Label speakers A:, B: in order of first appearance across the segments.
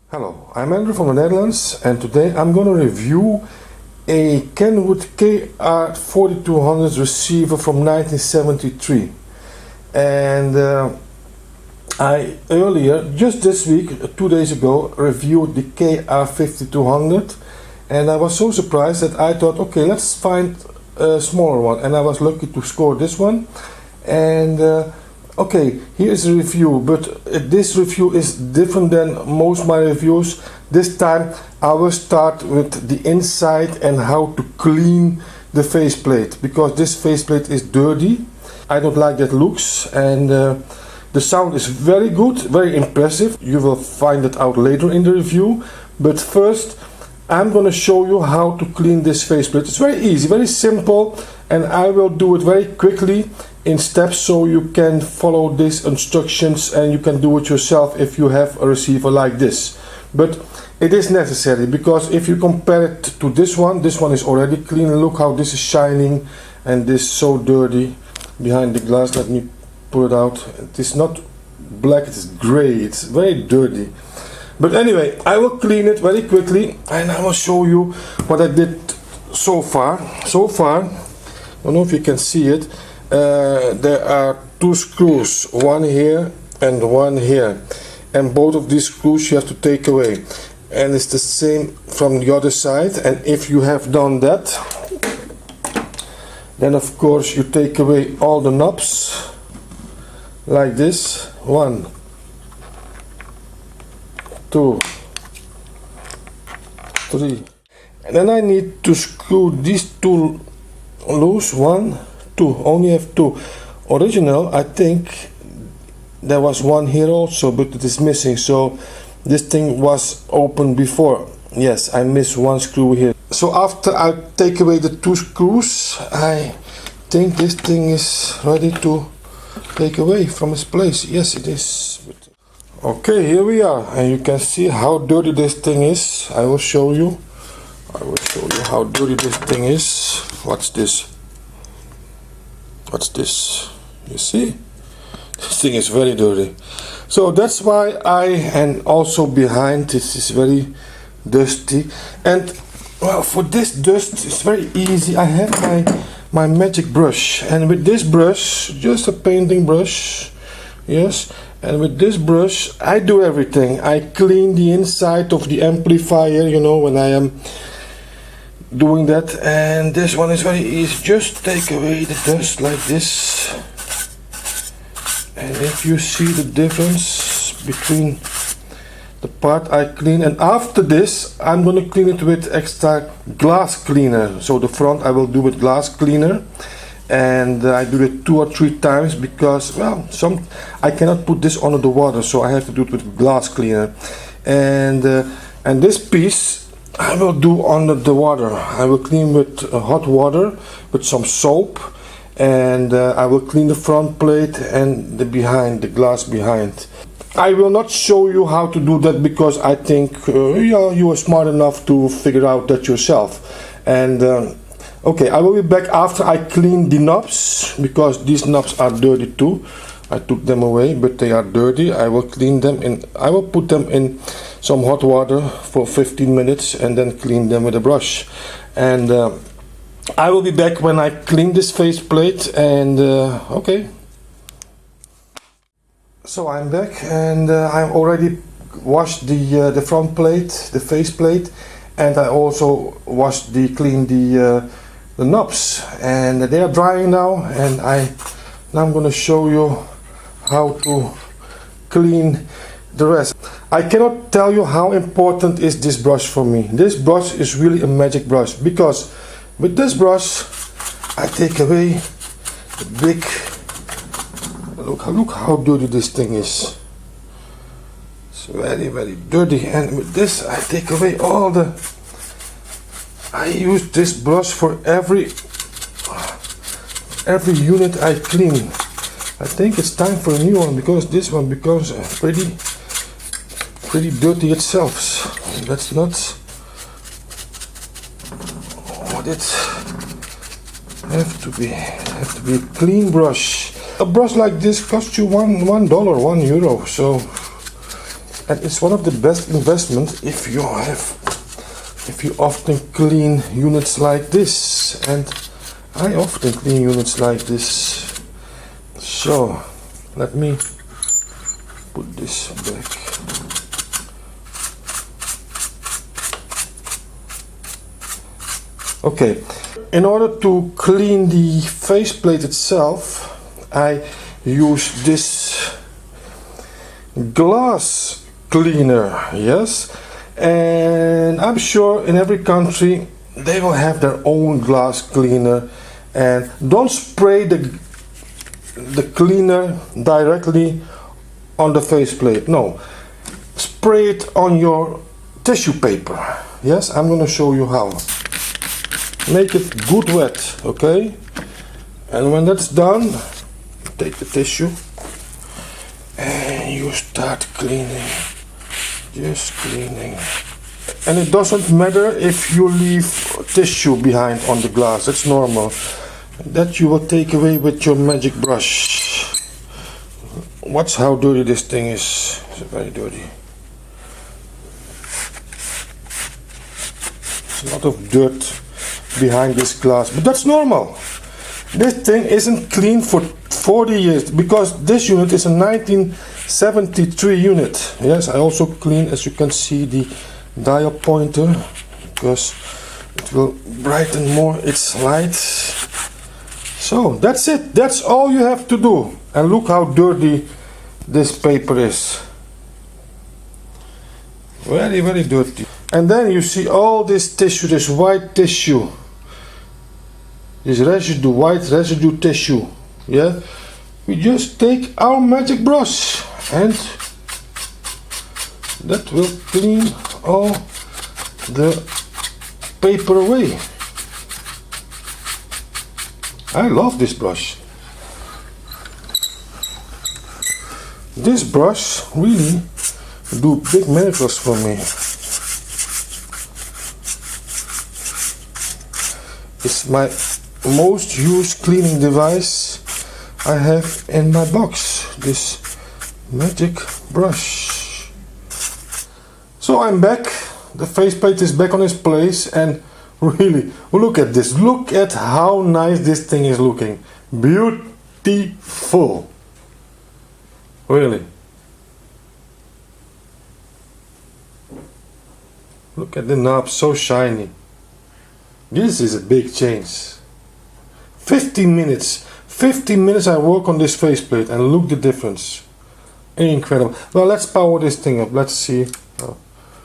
A: Hello, I'm Andrew from the Netherlands, and today I'm going to review a Kenwood KR4200 receiver from 1973. And I earlier, just this week, 2 days ago, reviewed the KR5200, and I was so surprised that I thought, okay, let's find a smaller one, and I was lucky to score this one. And okay, here's a review, but this review is different than most of my reviews. This time I will start with the inside and how to clean the faceplate, because this faceplate is dirty. I don't like that looks, and the sound is very good, very impressive. You will find it out later in the review, but first I'm gonna show you how to clean this faceplate. It's very easy, very simple, and I will do it very quickly in steps so you can follow these instructions and you can do it yourself if you have a receiver like this. But it is necessary, because if you compare it to this one is already clean. Look how this is shining, and this is so dirty behind the glass. Let me pull it out. It is not black, it is gray, it's very dirty. But anyway, I will clean it very quickly and I will show you what I did so far. I don't know if you can see it. There are two screws, one here and one here, and both of these screws you have to take away, and it's the same from the other side. And if you have done that, then of course you take away all the knobs like this. 1, 2, 3, and then I need to screw these two loose. 1, 2, only have 2. Original, I think there was one here also, but it is missing, so this thing was open before. Yes, I missed one screw here. So after I take away the 2 screws, I think this thing is ready to take away from its place. Yes, it is. Okay, here we are, and you can see how dirty this thing is. I will show you how dirty this thing is. What's this? What's this? You see? This thing is very dirty. So that's why and also behind this is very dusty. And well, for this dust it's very easy. I have my magic brush, and with this brush, just a painting brush, yes, and with this brush I do everything. I clean the inside of the amplifier, you know, when I am doing that. And this one is very easy. Just take away the dust like this, and if you see the difference between the part I clean, and after this I'm going to clean it with extra glass cleaner. So the front I will do with glass cleaner, and I do it 2 or 3 times, because well, I cannot put this under the water, so I have to do it with glass cleaner. And this piece I will do under the water. I will clean with hot water with some soap, and I will clean the front plate and the glass behind. I will not show you how to do that, because I think yeah, you are smart enough to figure out that yourself. And okay, I will be back after I clean the knobs, because these knobs are dirty too. I took them away, but they are dirty. I will clean them, and I will put them in some hot water for 15 minutes and then clean them with a brush. And I will be back when I clean this faceplate. And okay. So I'm back, and I already washed the front plate, the faceplate, and I also cleaned the knobs, and they are drying now. And now I'm going to show you how to clean the rest. I cannot tell you how important is this brush for me. This brush is really a magic brush, because with this brush I take away the big, look how dirty this thing is. It's very, very dirty. And with this I take away all I use this brush for every unit I clean. I think it's time for a new one, because this one becomes pretty dirty itself. So that's not what it have to be a clean brush. A brush like this costs you $1, €1. So and it's one of the best investments if you often clean units like this, and I often clean units like this. So let me put this back. Okay, in order to clean the faceplate itself, I use this glass cleaner, yes, and I'm sure in every country they will have their own glass cleaner. And don't spray the cleaner directly on the faceplate, no, spray it on your tissue paper. Yes, I'm going to show you how. Make it good wet, okay, and when that's done, take the tissue and you start cleaning, just cleaning. And it doesn't matter if you leave tissue behind on the glass, it's normal. That you will take away with your magic brush. Watch how dirty this thing is. It's very dirty. There's a lot of dirt behind this glass, but that's normal. This thing isn't clean for 40 years because this unit is a 1973 unit. Yes, I also clean, as you can see, the dial pointer because it will brighten more its light. So that's it, that's all you have to do. And look how dirty this paper is. Very, very dirty. And then you see all this tissue, this white tissue, this residue, white residue tissue. Yeah, we just take our magic brush and that will clean all the paper away. I love this brush. This brush really do big miracles for me. It's my most used cleaning device I have in my box, this magic brush. So I'm back, the faceplate is back on its place, and really, look at this, look at how nice this thing is looking. Beautiful. Really. Look at the knob, so shiny. This is a big change. 15 minutes I work on this faceplate and look the difference. Incredible. Well, let's power this thing up. Let's see.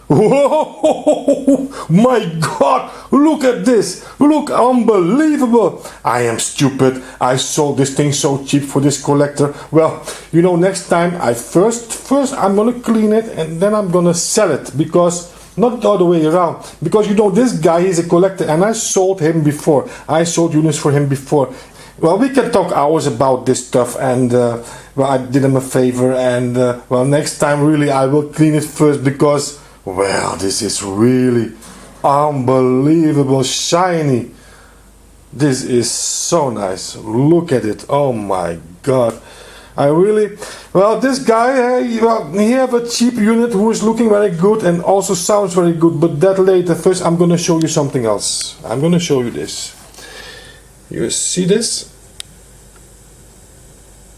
A: Whoa! My God! Look at this! Look, unbelievable! I am stupid. I sold this thing so cheap for this collector. Well, you know, next time I first I'm gonna clean it and then I'm gonna sell it, because not the other way around. Because you know, this guy is a collector and I sold him before. I sold units for him before. Well, we can talk hours about this stuff, and well, I did him a favor, and well, next time really I will clean it first, because well, this is really unbelievable shiny. This is so nice. Look at it. Oh my God. I really, well, this guy, well, he have a cheap unit who is looking very good and also sounds very good, but that later. First I'm gonna show you something else. I'm gonna show you this. You see this?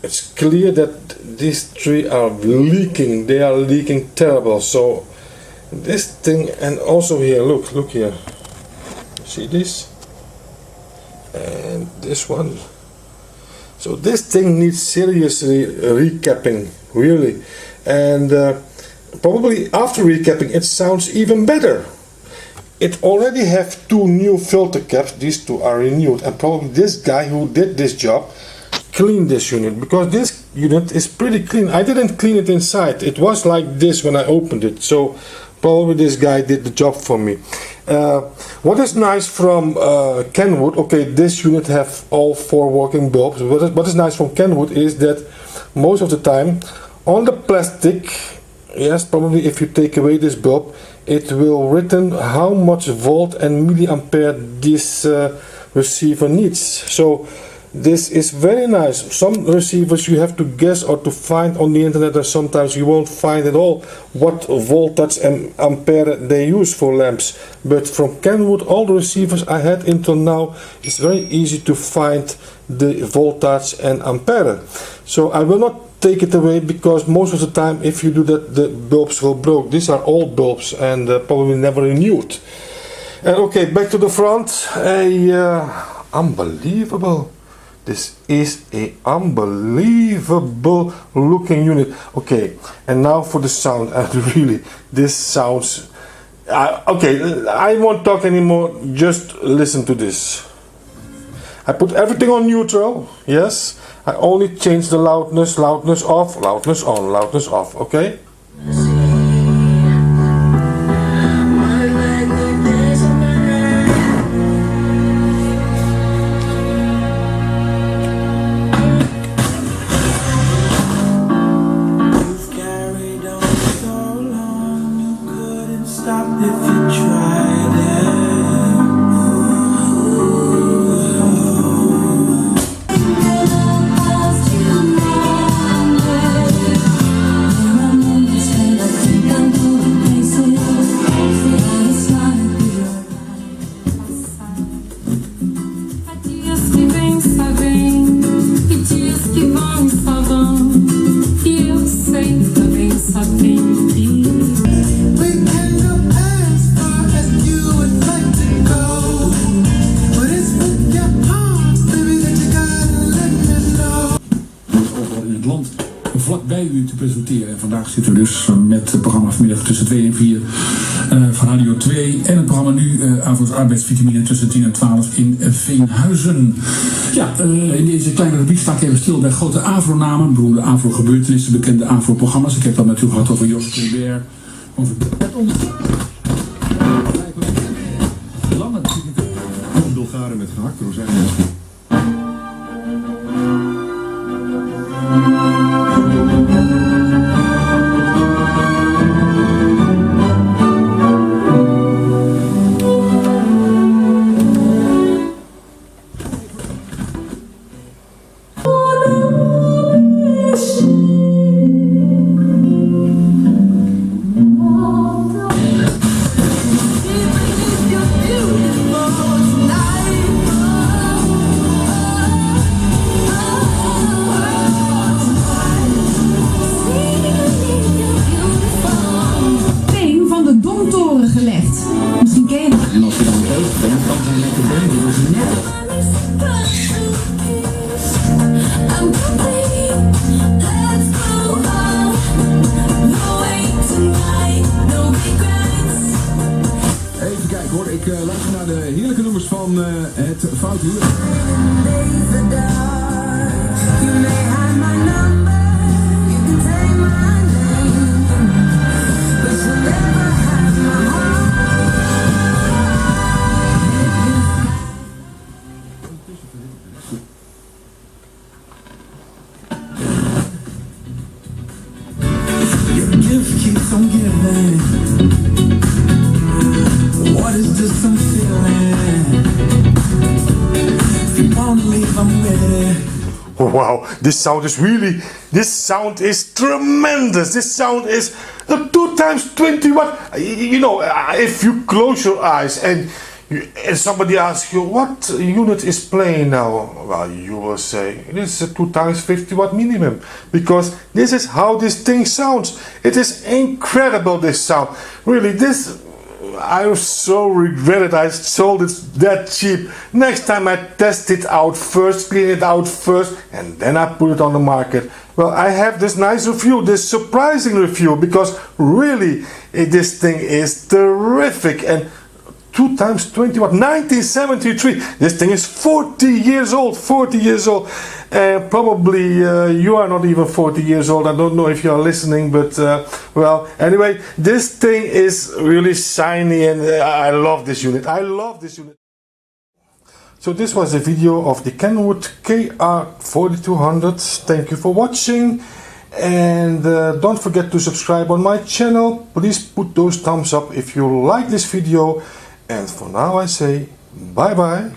A: It's clear that these three are leaking. They are leaking terrible. So this thing, and also here, look here. See this? And this one. So this thing needs seriously recapping, really. And probably after recapping it sounds even better. It already have two new filter caps. These two are renewed, and probably this guy who did this job cleaned this unit, because this unit is pretty clean. I didn't clean it inside. It was like this when I opened it. So probably this guy did the job for me. What is nice from Kenwood, okay, this unit have all 4 working bulbs. What is nice from Kenwood is that most of the time on the plastic, yes, probably if you take away this bulb, it will written how much volt and milliampere this receiver needs. So this is very nice. Some receivers you have to guess or to find on the internet, and sometimes you won't find at all what voltage and ampere they use for lamps. But from Kenwood, all the receivers I had until now, it's very easy to find the voltage and ampere. So I will not take it away, because most of the time if you do that, the bulbs will break. These are old bulbs and probably never renewed. And okay, back to the front. Unbelievable. This is a unbelievable looking unit. Okay, and now for the sound. Really, this sounds okay. I won't talk anymore, just listen to this. I put everything on neutral, yes. I only change the loudness, loudness off, loudness on, loudness off, okay?
B: Vlakbij u te presenteren. En vandaag zitten we dus met het programma vanmiddag tussen 2 en 4 van Radio 2. En het programma nu, Avro's arbeidsvitamine, tussen 10 en 12 in Veenhuizen. Ja, in deze kleine rubriek sta ik even stil bij grote Avro-namen, beroemde Avro-gebeurtenissen, bekende Avro-programma's. Ik heb dan natuurlijk gehad over Jos Kleber, over het lange
C: Bulgaren met gehakt rozijnen.
D: Gelegd. Misschien ken je dat.
B: En als je dan ook bent, dan zijn lekker benen dus net.
C: Even kijken hoor, ik luister naar de heerlijke nummers van het Foutuur.
E: Keeps on giving. What is this I'm feeling? If you wanna leave, I'm with it.
A: Wow, this sound is tremendous. This sound is 2 times 20 watt. You know, if you close your eyes and somebody asks you what unit is playing now, well, you will say this is a 2 times 50 watt minimum, because this is how this thing sounds. It is incredible, this sound. Really, this, I so regret it. I sold it that cheap. Next time I test it out first, clean it out first, and then I put it on the market. Well, I have this nice review, this surprising review, because really this thing is terrific. And 2 times 20 watt, 1973. This thing is 40 years old, 40 years old. Probably you are not even 40 years old. I don't know if you are listening, but well, anyway, this thing is really shiny, and I love this unit. I love this unit. So this was a video of the Kenwood KR4200. Thank you for watching. And don't forget to subscribe on my channel. Please put those thumbs up if you like this video. And for now I say bye bye.